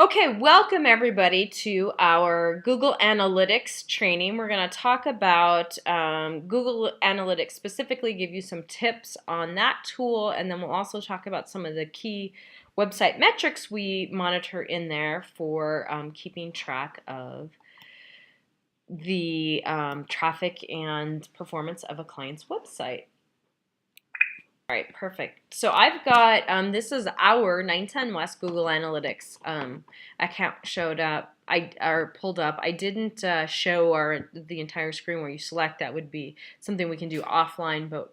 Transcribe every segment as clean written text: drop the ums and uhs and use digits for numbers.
Okay, welcome everybody to our Google Analytics training. We're going to talk about Google Analytics, specifically give you some tips on that tool, and then we'll also talk about some of the key website metrics we monitor in there for keeping track of the traffic and performance of a client's website. All right, perfect. So I've got, this is our 910 West Google Analytics account showed up, pulled up. I didn't show the entire screen where you select. That would be something we can do offline, but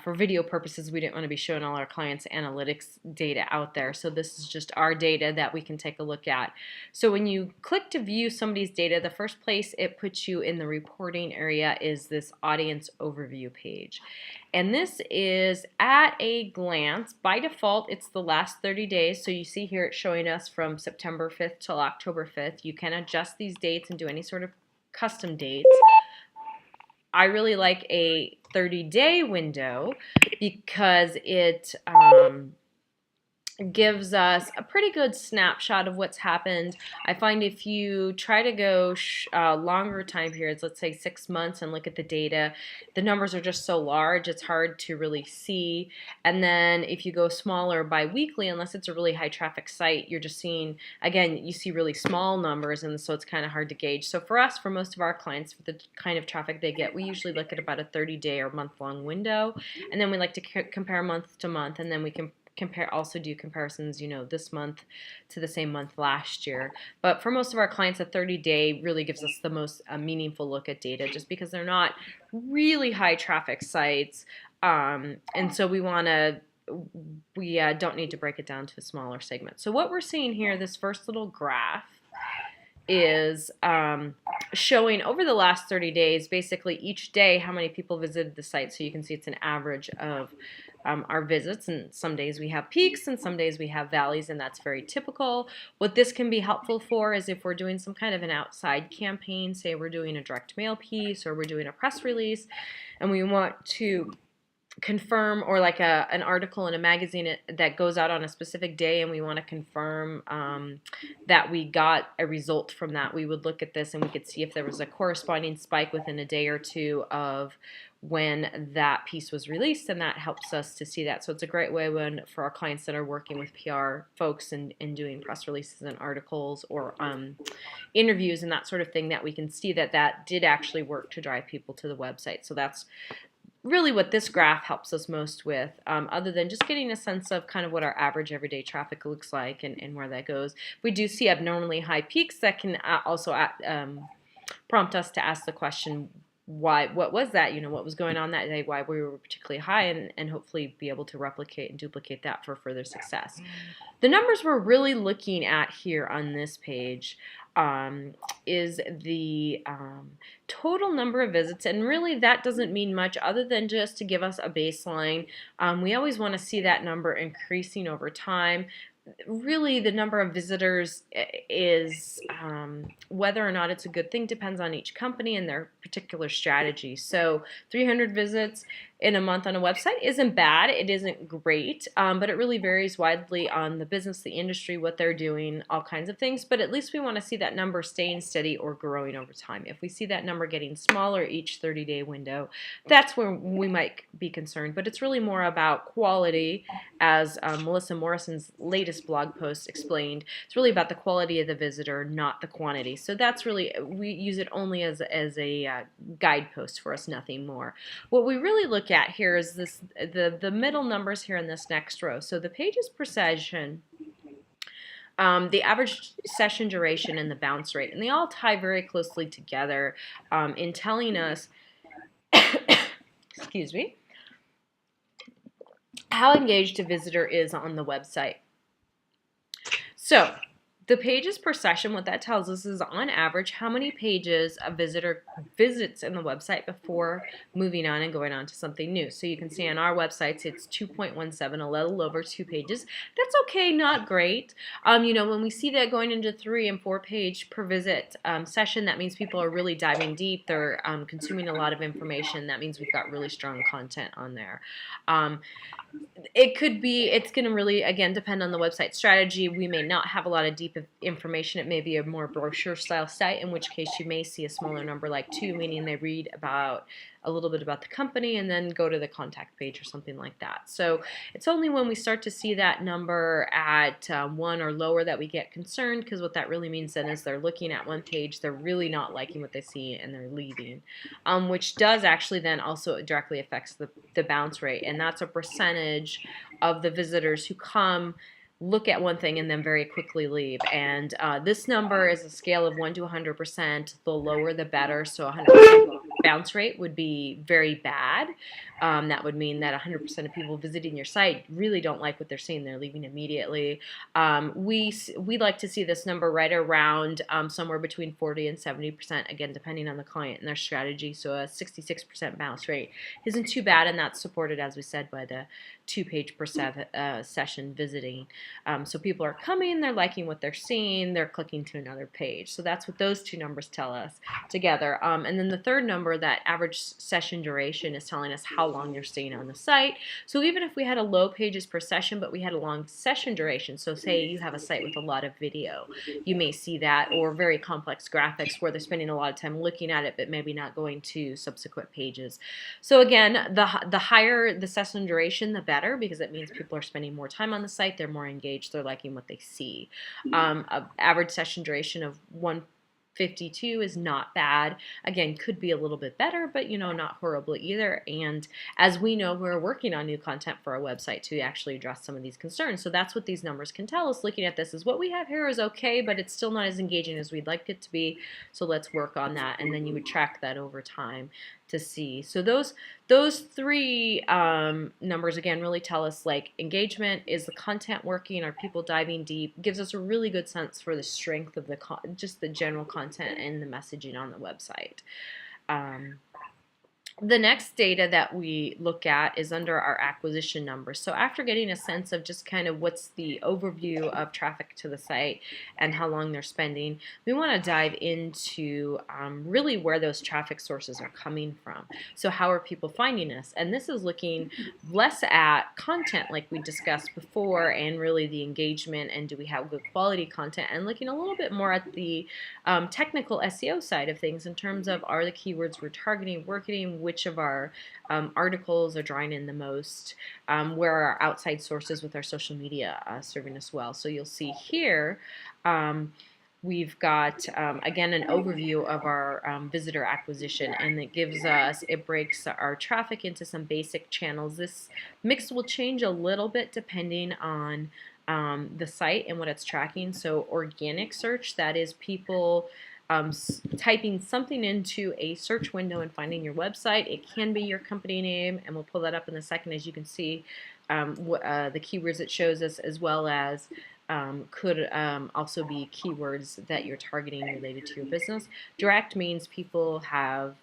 for video purposes, we didn't want to be showing all our clients' analytics data out there. So this is just our data that we can take a look at. So when you click to view somebody's data, the first place it puts you in the reporting area is this audience overview page. And this is at a glance. By default, it's the last 30 days. So you see here it's showing us from September 5th till October 5th. You can adjust these dates and do any sort of custom dates. I really like a 30-day window because it gives us a pretty good snapshot of what's happened. I find if you try to go longer time periods, let's say 6 months, and look at the data, the numbers are just so large it's hard to really see. And then if you go smaller bi-weekly, unless it's a really high traffic site, you're just seeing, again, you see really small numbers, and so it's kind of hard to gauge. So for us, for most of our clients, for the kind of traffic they get, we usually look at about a 30-day or month-long window, and then we like to compare month to month, and then we can also do comparisons, this month to the same month last year. But for most of our clients, a 30-day really gives us the most meaningful look at data, just because they're not really high traffic sites, and so we don't need to break it down to a smaller segment. So what we're seeing here, this first little graph, is showing over the last 30 days, basically each day, how many people visited the site. So you can see it's an average of our visits, and some days we have peaks and some days we have valleys, and that's very typical. What this can be helpful for is if we're doing some kind of an outside campaign, say we're doing a direct mail piece or we're doing a press release, and we want to confirm, or like an article in a magazine that goes out on a specific day, and we want to confirm that we got a result from that, we would look at this and we could see if there was a corresponding spike within a day or two of when that piece was released, and that helps us to see that. So it's a great way for our clients that are working with PR folks and doing press releases and articles or interviews and that sort of thing, that we can see that did actually work to drive people to the website. So that's really what this graph helps us most with, other than just getting a sense of kind of what our average everyday traffic looks like and where that goes. We do see abnormally high peaks that can also prompt us to ask the question, what was that? What was going on that day, why we were particularly high, and hopefully be able to replicate and duplicate that for further success. The numbers we're really looking at here on this page is the total number of visits, and really that doesn't mean much other than just to give us a baseline. We always want to see that number increasing over time. Really, the number of visitors is whether or not it's a good thing depends on each company and their particular strategy. So 300 visits in a month on a website isn't bad, it isn't great, but it really varies widely on the business, the industry, what they're doing, all kinds of things. But at least we want to see that number staying steady or growing over time. If we see that number getting smaller each 30-day window, that's where we might be concerned. But it's really more about quality, as Melissa Morrison's latest blog post explained. It's really about the quality of the visitor, not the quantity. So that's really, we use it only as a guidepost for us, nothing more. What we really look at here is the middle numbers here in this next row. So the pages per session, the average session duration, and the bounce rate, and they all tie very closely together in telling us excuse me, how engaged a visitor is on the website. So the pages per session, what that tells us is on average how many pages a visitor visits in the website before moving on and going on to something new. So you can see on our websites it's 2.17, a little over 2 pages. That's okay, not great. When we see that going into 3 and 4 page per visit session, that means people are really diving deep. They're consuming a lot of information. That means we've got really strong content on there. It's going to really, again, depend on the website strategy. We may not have a lot of deep the information. It may be a more brochure style site, in which case you may see a smaller number like 2, meaning they read about a little bit about the company and then go to the contact page or something like that. So it's only when we start to see that number at 1 or lower that we get concerned, because what that really means then is they're looking at one page, they're really not liking what they see, and they're leaving, which does actually then also directly affects the bounce rate, and that's a percentage of the visitors who come, look at one thing, and then very quickly leave. And this number is a scale of 1 to 100%. The lower the better. So 100% bounce rate would be very bad. That would mean that 100% of people visiting your site really don't like what they're seeing. They're leaving immediately. We like to see this number right around somewhere between 40 and 70%, again, depending on the client and their strategy. So a 66% bounce rate isn't too bad, and that's supported, as we said, by the 2 page per session visiting. So people are coming, they're liking what they're seeing, they're clicking to another page. So that's what those two numbers tell us together. And then the third number, that average session duration, is telling us how long you're staying on the site. So even if we had a low pages per session, but we had a long session duration, so say you have a site with a lot of video, you may see that, or very complex graphics where they're spending a lot of time looking at it, but maybe not going to subsequent pages. So again, the higher the session duration, the better, because it means people are spending more time on the site, they're more engaged, they're liking what they see. Average session duration of 152 is not bad. Again, could be a little bit better, but not horrible either. And as we know, we're working on new content for our website to actually address some of these concerns. So that's what these numbers can tell us. Looking at this, is what we have here is okay, but it's still not as engaging as we'd like it to be. So let's work on that, and then you would track that over time to see. So those three numbers again really tell us, like, engagement, is the content working, are people diving deep, gives us a really good sense for the strength of just the general content and the messaging on the website. The next data that we look at is under our acquisition numbers. So after getting a sense of just kind of what's the overview of traffic to the site and how long they're spending, we want to dive into really where those traffic sources are coming from. So how are people finding us? And this is looking less at content like we discussed before, and really the engagement, and do we have good quality content, and looking a little bit more at the technical SEO side of things, in terms of, are the keywords we're targeting working, which of our articles are drawing in the most, where are our outside sources with our social media serving us well. So you'll see here we've got, again, an overview of our visitor acquisition, and it breaks our traffic into some basic channels. This mix will change a little bit depending on the site and what it's tracking. So organic search, that is people typing something into a search window and finding your website. It can be your company name, and we'll pull that up in a second. As you can see, the keywords it shows us, as well as could also be keywords that you're targeting related to your business. Direct means people have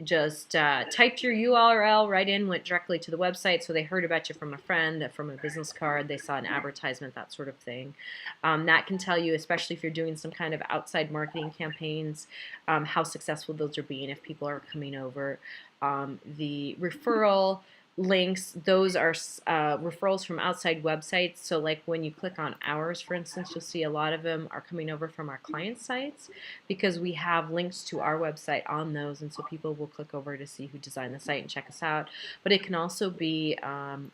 just typed your URL right in, went directly to the website, so they heard about you from a friend, from a business card, they saw an advertisement, that sort of thing. That can tell you, especially if you're doing some kind of outside marketing campaigns, how successful those are being, if people are coming over. The referral links, those are referrals from outside websites. So like when you click on ours, for instance, you'll see a lot of them are coming over from our client sites, because we have links to our website on those, and so people will click over to see who designed the site and check us out. But it can also be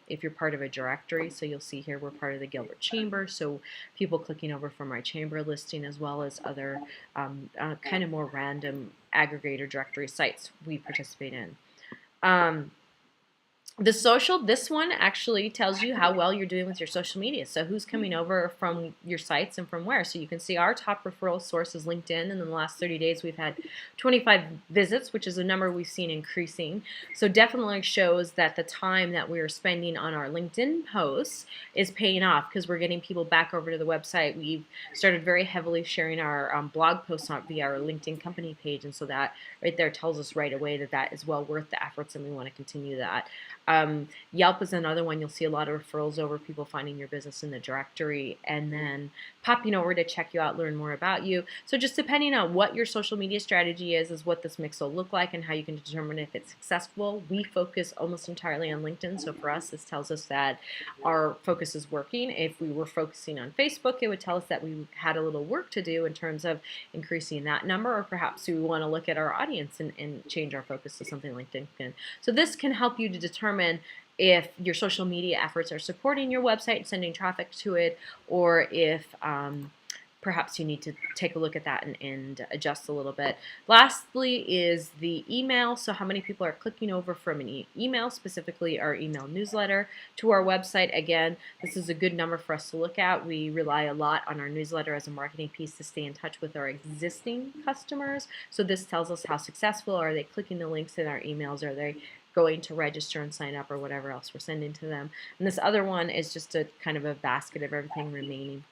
if you're part of a directory. So you'll see here we're part of the Gilbert Chamber, so people clicking over from our chamber listing, as well as other kind of more random aggregator directory sites we participate in. The social, this one actually tells you how well you're doing with your social media. So who's coming over from your sites and from where. So you can see our top referral source is LinkedIn, and in the last 30 days we've had 25 visits, which is a number we've seen increasing. So definitely shows that the time that we're spending on our LinkedIn posts is paying off, because we're getting people back over to the website. We've started very heavily sharing our blog posts via our LinkedIn company page, and so that right there tells us right away that that is well worth the efforts, and we want to continue that. Yelp is another one. You'll see a lot of referrals over people finding your business in the directory and then popping over to check you out, learn more about you. So just depending on what your social media strategy is what this mix will look like and how you can determine if it's successful. We focus almost entirely on LinkedIn. So for us, this tells us that our focus is working. If we were focusing on Facebook, it would tell us that we had a little work to do in terms of increasing that number, or perhaps we want to look at our audience and change our focus to something LinkedIn can. So this can help you to determine if your social media efforts are supporting your website, sending traffic to it, or if perhaps you need to take a look at that and adjust a little bit. Lastly is the email. So how many people are clicking over from an email, specifically our email newsletter, to our website. Again, this is a good number for us to look at. We rely a lot on our newsletter as a marketing piece to stay in touch with our existing customers. So this tells us how successful are they clicking the links in our emails, are they going to register and sign up, or whatever else we're sending to them. And this other one is just a kind of a basket of everything remaining.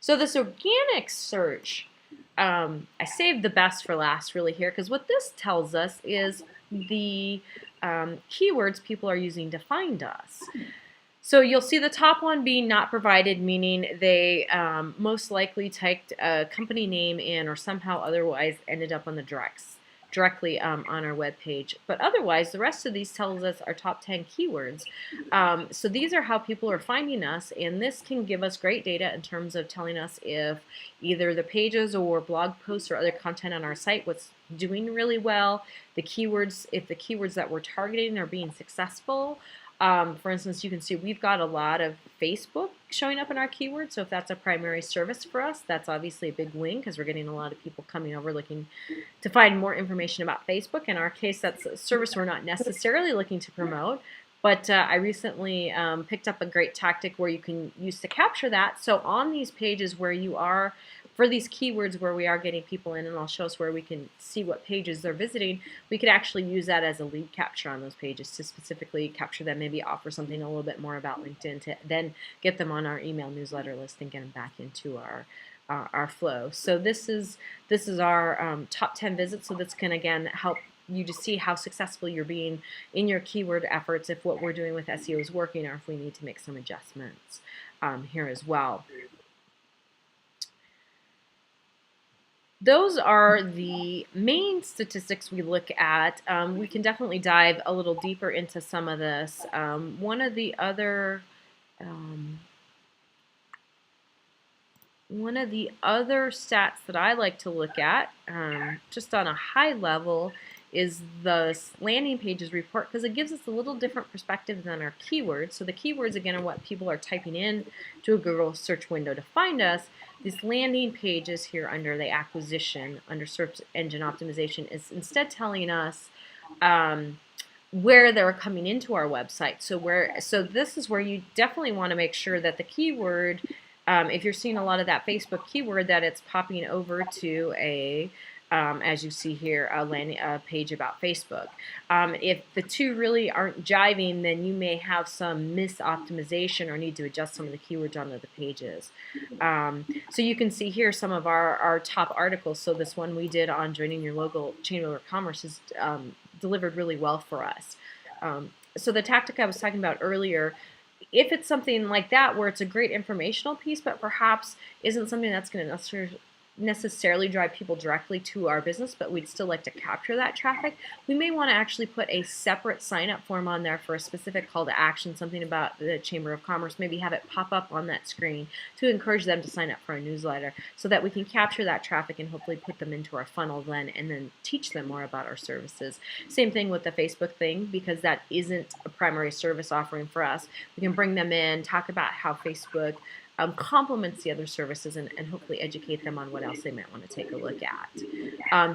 So this organic search, I saved the best for last really here, because what this tells us is the keywords people are using to find us. So you'll see the top one being not provided, meaning they most likely typed a company name in or somehow otherwise ended up on the directly on our web page. But otherwise, the rest of these tells us our top 10 keywords. So these are how people are finding us, and this can give us great data in terms of telling us if either the pages or blog posts or other content on our site what's doing really well, the keywords, if the keywords that we're targeting are being successful. For instance, you can see we've got a lot of Facebook showing up in our keywords, so if that's a primary service for us, that's obviously a big win because we're getting a lot of people coming over looking to find more information about Facebook. In our case, that's a service we're not necessarily looking to promote, but I recently picked up a great tactic where you can use to capture that. So on these pages where you are, for these keywords where we are getting people in, and I'll show us where we can see what pages they're visiting, we could actually use that as a lead capture on those pages to specifically capture them, maybe offer something a little bit more about LinkedIn to then get them on our email newsletter list and get them back into our flow. So this is our top 10 visits, so this can again help you to see how successful you're being in your keyword efforts, if what we're doing with SEO is working, or if we need to make some adjustments here as well. Those are the main statistics we look at. We can definitely dive a little deeper into some of this. One of the other stats that I like to look at, just on a high level, is the landing pages report, because it gives us a little different perspective than our keywords. So the keywords, again, are what people are typing in to a Google search window to find us. These landing pages here under the acquisition, under search engine optimization, is instead telling us where they're coming into our website. So this is where you definitely want to make sure that the keyword, if you're seeing a lot of that Facebook keyword, that it's popping over to a as you see here, a page about Facebook. If the two really aren't jiving, then you may have some misoptimization or need to adjust some of the keywords onto the pages. So you can see here some of our top articles. So this one we did on joining your local Chamber of Commerce is delivered really well for us. So the tactic I was talking about earlier, if it's something like that where it's a great informational piece, but perhaps isn't something that's going to necessarily drive people directly to our business, but we'd still like to capture that traffic, we may want to actually put a separate sign-up form on there for a specific call to action, something about the Chamber of Commerce, maybe have it pop up on that screen to encourage them to sign up for a newsletter, so that we can capture that traffic and hopefully put them into our funnel then, and then teach them more about our services. Same thing with the Facebook thing, because that isn't a primary service offering for us. We can bring them in, talk about how Facebook complements the other services, and hopefully educate them on what else they might want to take a look at.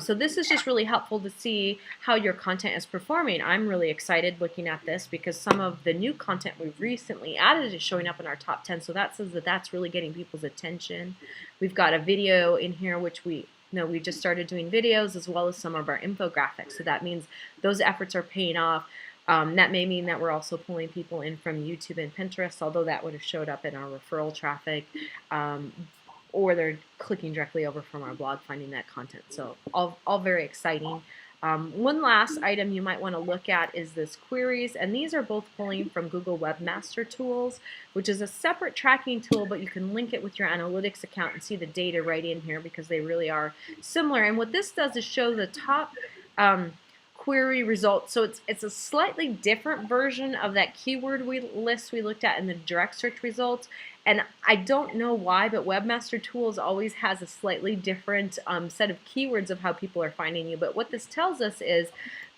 So this is just really helpful to see how your content is performing. I'm really excited looking at this because some of the new content we've recently added is showing up in our top 10, so that says that that's really getting people's attention. We've got a video in here which we just started doing videos, as well as some of our infographics, so that means those efforts are paying off. That may mean that we're also pulling people in from YouTube and Pinterest, although that would have showed up in our referral traffic, or they're clicking directly over from our blog finding that content. So all very exciting. One last item you might want to look at is this queries, and these are both pulling from Google Webmaster Tools, which is a separate tracking tool, but you can link it with your analytics account and see the data right in here because they really are similar. And what this does is show the top query results. So it's a slightly different version of that keyword list we looked at in the direct search results. And I don't know why, but Webmaster Tools always has a slightly different set of keywords of how people are finding you. But what this tells us is,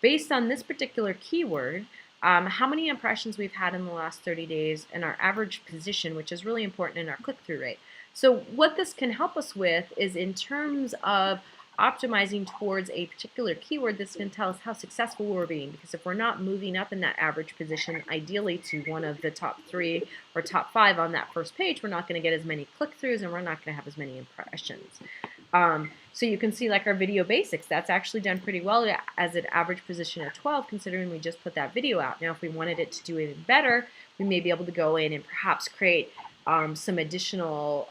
based on this particular keyword, how many impressions we've had in the last 30 days and our average position, which is really important in our click-through rate. So what this can help us with is in terms of optimizing towards a particular keyword, this can tell us how successful we're being, because if we're not moving up in that average position, ideally to one of the top 3 or top 5 on that first page, we're not going to get as many click-throughs and we're not going to have as many impressions. So you can see like our video basics, that's actually done pretty well as an average position of 12, considering we just put that video out. Now if we wanted it to do even better, we may be able to go in and perhaps create some additional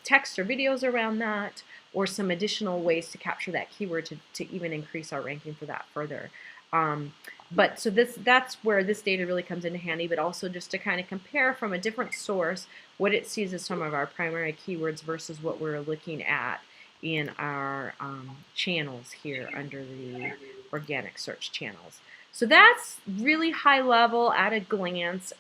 text or videos around that, or some additional ways to capture that keyword to even increase our ranking for that further. But so that's where this data really comes into handy, but also just to kind of compare from a different source what it sees as some of our primary keywords versus what we're looking at in our channels here under the organic search channels. So that's really high level at a glance.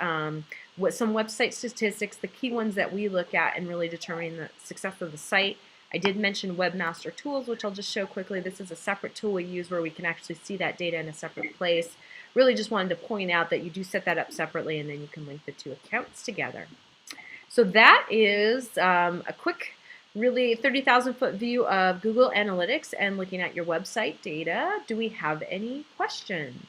What some website statistics, the key ones that we look at in really determining the success of the site. I did mention Webmaster Tools, which I'll just show quickly. This is a separate tool we use where we can actually see that data in a separate place. Really just wanted to point out that you do set that up separately and then you can link the two accounts together. So that is a quick, really 30,000-foot view of Google Analytics and looking at your website data. Do we have any questions?